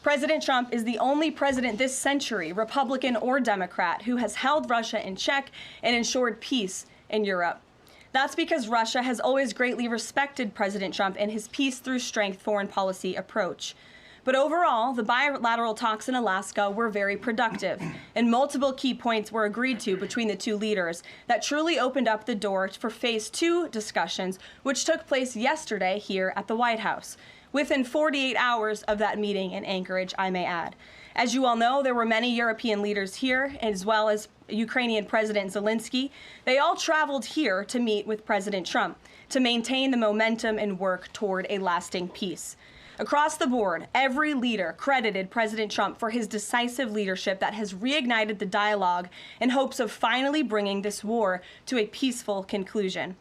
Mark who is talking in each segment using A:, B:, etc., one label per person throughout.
A: President Trump is the only president this century, Republican or Democrat, who has held Russia in check and ensured peace in Europe. That's because Russia has always greatly respected President Trump and his peace through strength foreign policy approach. But overall, the bilateral talks in Alaska were very productive, and multiple key points were agreed to between the two leaders that truly opened up the door for Phase 2 discussions, which took place yesterday here at the White House, within 48 hours of that meeting in Anchorage, I may add. As you all know, there were many European leaders here, as well as Ukrainian President Zelensky. They all traveled here to meet with President Trump to maintain the momentum and work toward a lasting peace. Across the board, every leader credited President Trump for his decisive leadership that has reignited the dialogue in hopes of finally bringing this war to a peaceful conclusion.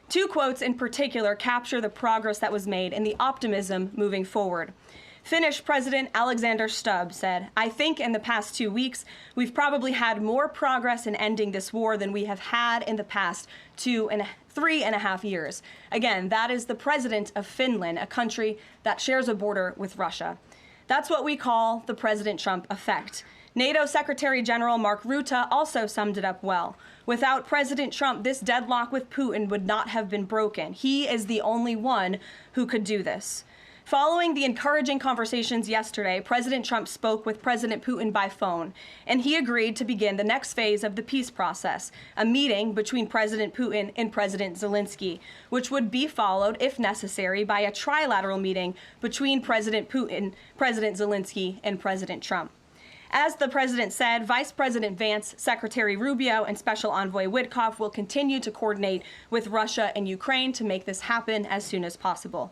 A: Two quotes in particular capture the progress that was made and the optimism moving forward. Finnish President Alexander Stubb said, "I think in the past 2 weeks, we've probably had more progress in ending this war than we have had in the past 3.5 years. Again, that is the president of Finland, a country that shares a border with Russia. That's what we call the President Trump effect. NATO Secretary General Mark Rutte also summed it up well. Without President Trump, this deadlock with Putin would not have been broken. He is the only one who could do this." Following the encouraging conversations yesterday, President Trump spoke with President Putin by phone, and he agreed to begin the next phase of the peace process, a meeting between President Putin and President Zelensky, which would be followed, if necessary, by a trilateral meeting between President Putin, President Zelensky, and President Trump. As the president said, Vice President Vance, Secretary Rubio, and Special Envoy Witkoff will continue to coordinate with Russia and Ukraine to make this happen as soon as possible.